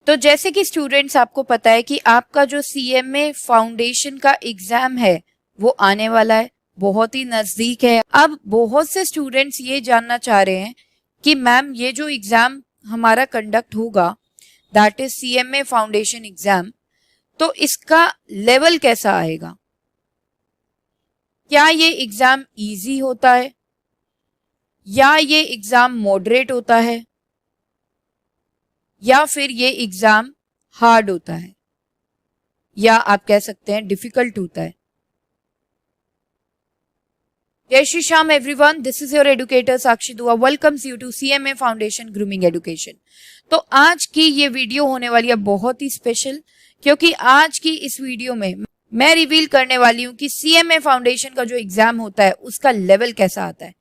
तो जैसे कि स्टूडेंट्स आपको पता है कि आपका जो सीएमए फाउंडेशन का एग्जाम है वो आने वाला है, बहुत ही नजदीक है। अब बहुत से स्टूडेंट्स ये जानना चाह रहे हैं कि मैम ये जो एग्जाम हमारा कंडक्ट होगा that is CMA foundation exam, तो इसका लेवल कैसा आएगा? क्या ये एग्जाम इजी होता है या ये एग्जाम मॉडरेट होता है या फिर ये एग्जाम हार्ड होता है या आप कह सकते हैं डिफिकल्ट होता है? जय Shri Shyam everyone, this is your educator Sakshi Dua welcomes you to CMA foundation grooming education. तो आज की ये वीडियो होने वाली है बहुत ही स्पेशल, क्योंकि आज की इस वीडियो में मैं रिवील करने वाली हूं कि सीएमए फाउंडेशन का जो एग्जाम होता है उसका लेवल कैसा आता है।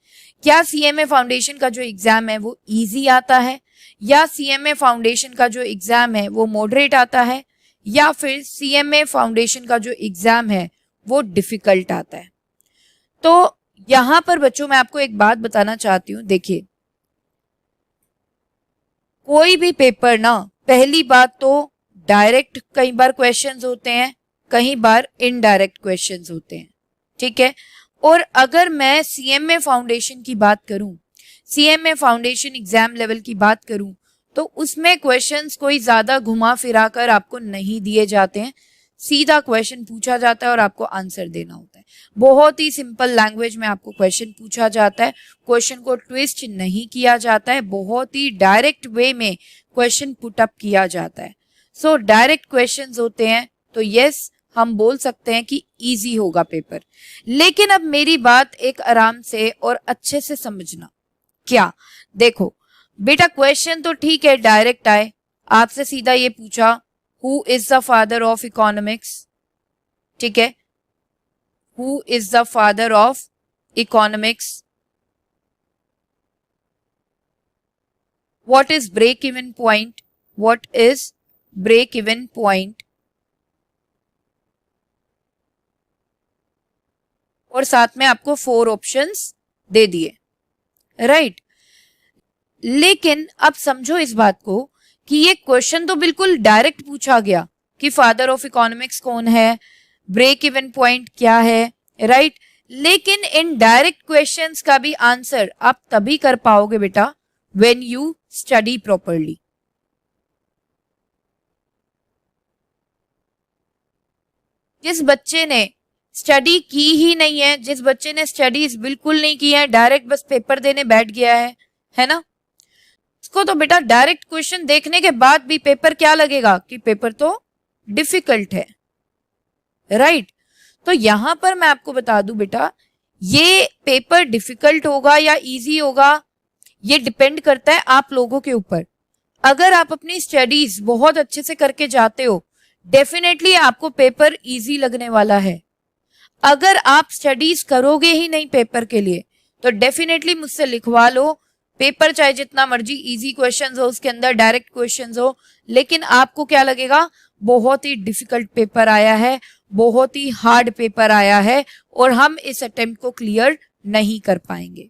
क्या सीएमए फाउंडेशन का जो एग्जाम है वो इजी आता है या सीएमए फाउंडेशन का जो एग्जाम है वो मॉडरेट आता है या फिर सीएमए फाउंडेशन का जो एग्जाम है वो डिफिकल्ट आता है? तो यहां पर बच्चों मैं आपको एक बात बताना चाहती हूं। देखिए, कोई भी पेपर ना, पहली बात तो डायरेक्ट कई बार क्वेश्चंस होते हैं, कई बार इनडायरेक्ट क्वेश्चंस होते हैं, ठीक है। और अगर मैं सीएमए फाउंडेशन की बात करूं, सीएमए फाउंडेशन एग्जाम लेवल की बात करूं, तो उसमें क्वेश्चंस कोई ज्यादा घुमा फिरा कर आपको नहीं दिए जाते हैं, सीधा क्वेश्चन पूछा जाता है और आपको आंसर देना होता है। बहुत ही सिंपल लैंग्वेज में आपको क्वेश्चन पूछा जाता है, क्वेश्चन को ट्विस्ट नहीं किया जाता है, बहुत ही डायरेक्ट वे में क्वेश्चन पुट अप किया जाता है। सो डायरेक्ट क्वेश्चंस होते हैं, तो यस हम बोल सकते हैं कि इजी होगा पेपर। लेकिन अब मेरी बात एक आराम से और अच्छे से समझना। क्या देखो बेटा, क्वेश्चन तो ठीक है डायरेक्ट आए, आपसे सीधा ये पूछा who is the father of economics, ठीक है, who is the father of economics, what is break even point, what is break even point, और साथ में आपको 4 ऑप्शंस दे दिए, राइट। लेकिन अब समझो इस बात को कि ये क्वेश्चन तो बिल्कुल डायरेक्ट पूछा गया कि फादर ऑफ इकोनॉमिक्स कौन है, ब्रेक इवन पॉइंट क्या है, राइट। लेकिन इन डायरेक्ट क्वेश्चंस का भी आंसर आप तभी कर पाओगे बेटा व्हेन यू स्टडी प्रॉपरली। जिस बच्चे ने स्टडी की ही नहीं है, जिस बच्चे ने स्टडीज बिल्कुल नहीं की है, डायरेक्ट बस पेपर देने बैठ गया है ना, उसको तो बेटा डायरेक्ट क्वेश्चन देखने के बाद भी पेपर क्या लगेगा कि पेपर तो डिफिकल्ट है, राइट। तो यहां पर मैं आपको बता दूं बेटा, ये पेपर डिफिकल्ट होगा या इजी होगा ये डिपेंड करता है आप लोगों के ऊपर। अगर आप अपनी स्टडीज बहुत अच्छे से करके जाते हो, डेफिनेटली आपको पेपर इजी लगने वाला है। अगर आप स्टडीज करोगे ही नहीं पेपर के लिए, तो डेफिनेटली मुझसे लिखवा लो, पेपर चाहे जितना मर्जी इजी क्वेश्चंस हो, उसके अंदर डायरेक्ट क्वेश्चंस हो, लेकिन आपको क्या लगेगा बहुत ही डिफिकल्ट पेपर आया है, बहुत ही हार्ड पेपर आया है और हम इस अटेम्प्ट को क्लियर नहीं कर पाएंगे।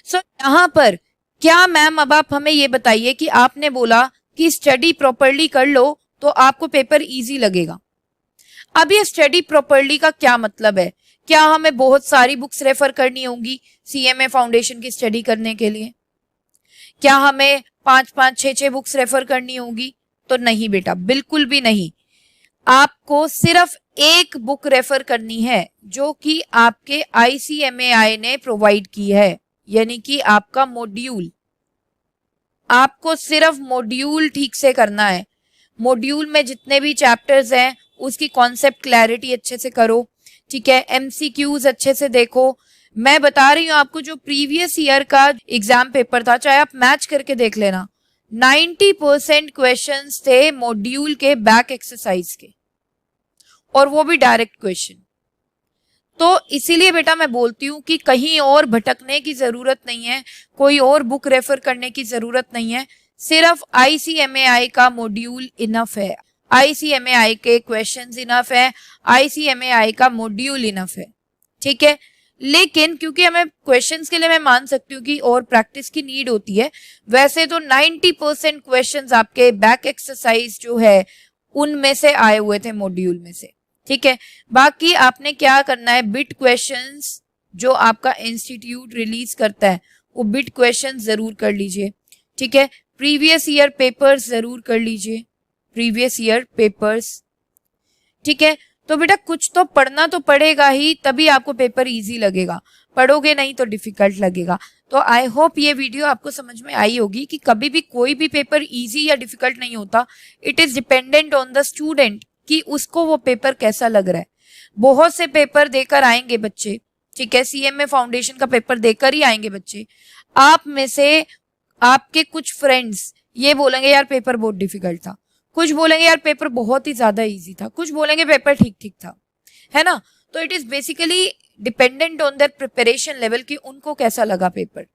सो यहां पर क्या मैम, अब आप हमें ये बताइए कि आपने बोला कि स्टडी प्रॉपरली कर लो तो आपको पेपर इजी लगेगा। अब ये स्टडी प्रॉपरली का क्या मतलब है? क्या हमें बहुत सारी बुक्स रेफर करनी होंगी सीएमए फाउंडेशन की स्टडी करने के लिए? क्या हमें 5-5, 6-6 बुक्स रेफर करनी होंगी? तो नहीं बेटा, बिल्कुल भी नहीं। आपको सिर्फ एक बुक रेफर करनी है जो कि आपके आईसीएमएआई ने प्रोवाइड की है, यानी कि आपका मॉड्यूल। आपको सिर्फ मॉड्यूल ठीक से करना है। मॉड्यूल में जितने भी चैप्टर्स हैं उसकी कॉन्सेप्ट क्लैरिटी अच्छे से करो, ठीक है, एमसीक्यूज अच्छे से देखो। मैं बता रही हूं आपको, जो प्रीवियस ईयर का एग्जाम पेपर था, चाहे आप मैच करके देख लेना, 90% क्वेश्चंस थे मॉड्यूल के बैक एक्सरसाइज के, और वो भी डायरेक्ट क्वेश्चन। तो इसीलिए बेटा मैं बोलती हूँ कि कहीं और भटकने की जरूरत नहीं है, कोई और बुक रेफर करने की जरूरत नहीं है, सिर्फ आईसीएमएआई का मॉड्यूल इनफ है, आईसीएमएआई के क्वेश्चंस इनफ है, आईसीएमएआई का मॉड्यूल इनफ है, ठीक है। लेकिन क्योंकि हमें क्वेश्चंस के लिए मैं मान सकती हूँ कि और प्रैक्टिस की नीड होती है, वैसे तो 90% क्वेश्चंस आपके बैक एक्सरसाइज जो है उनमें से आए हुए थे मॉड्यूल में से, ठीक है। बाकी आपने क्या करना है, बिट क्वेश्चंस जो आपका इंस्टीट्यूट रिलीज करता है वो बिट क्वेश्चन जरूर कर लीजिए, ठीक है। प्रीवियस ईयर पेपर्स जरूर कर लीजिए, प्रीवियस ईयर पेपर्स, ठीक है। तो बेटा कुछ तो पढ़ना तो पड़ेगा ही, तभी आपको पेपर इजी लगेगा, पढ़ोगे नहीं तो डिफिकल्ट लगेगा। तो आई होप ये वीडियो आपको समझ में आई होगी कि कभी भी कोई भी पेपर इजी या डिफिकल्ट नहीं होता, it is dependent on the student कि उसको वो पेपर कैसा लग रहा है। बहुत से पेपर देकर आएंगे बच्चे, ठीक है, सीएमए फाउंडेशन का पेपर देकर ही आएंगे बच्चे। आप में से आपके कुछ फ्रेंड्स ये बोलेंगे यार पेपर बहुत डिफिकल्ट था, कुछ बोलेंगे यार पेपर बहुत ही ज्यादा इजी था, कुछ बोलेंगे पेपर ठीक ठीक था, है ना। तो it is basically dependent on their preparation level कि उनको कैसा लगा पेपर।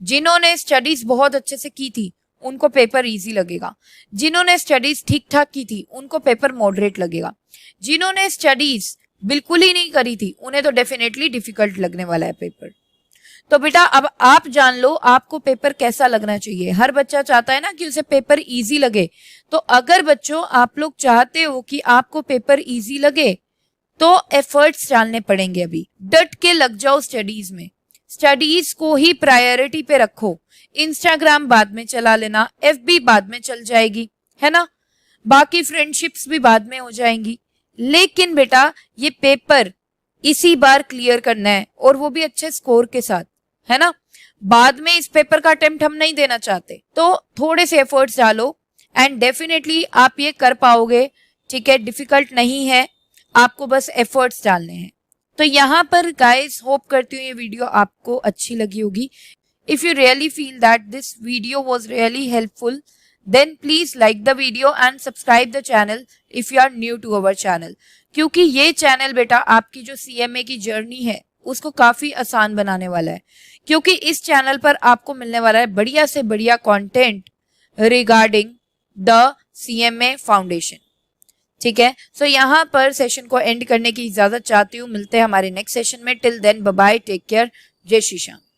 जिन्होंने स्टडीज बहुत अच्छे से की थी उनको पेपर इजी लगेगा, जिन्होंने स्टडीज ठीक ठाक की थी उनको पेपर मॉडरेट लगेगा, जिन्होंने स्टडीज बिल्कुल ही नहीं करी थी उन्हें तो डेफिनेटली डिफिकल्ट लगने वाला है पेपर। तो बेटा अब आप जान लो आपको पेपर कैसा लगना चाहिए। हर बच्चा चाहता है ना कि उसे पेपर इजी लगे। तो अगर बच्चों आप लोग चाहते हो कि आपको पेपर इजी लगे तो एफर्ट्स डालने पड़ेंगे। अभी डट के लग जाओ स्टडीज में, स्टडीज को ही प्रायोरिटी पे रखो। इंस्टाग्राम बाद में चला लेना, एफबी बाद में चल जाएगी, है ना, बाकी फ्रेंडशिप्स भी बाद में हो जाएंगी, लेकिन बेटा ये पेपर इसी बार क्लियर करना है और वो भी अच्छे स्कोर के साथ, है ना। बाद में इस पेपर का अटेम्प्ट हम नहीं देना चाहते, तो थोड़े से एफर्ट्स डालो एंड डेफिनेटली आप ये कर पाओगे, ठीक है। डिफिकल्ट नहीं है, आपको बस एफर्ट्स डालने हैं। तो यहाँ पर गाइस होप करती हूँ ये वीडियो आपको अच्छी लगी होगी। If you really feel that this video was really helpful then please like the video and subscribe the channel if you are new to our channel, क्योंकि ये चैनल बेटा आपकी जो सीएमए की जर्नी है उसको काफी आसान बनाने वाला है, क्योंकि इस चैनल पर आपको मिलने वाला है बढ़िया से बढ़िया content regarding the CMA foundation, ठीक है। सो यहाँ पर सेशन को एंड करने की इजाजत चाहती हूँ। मिलते हैं हमारे नेक्स्ट सेशन में। Till then bye bye, take care, जय श्री श्याम।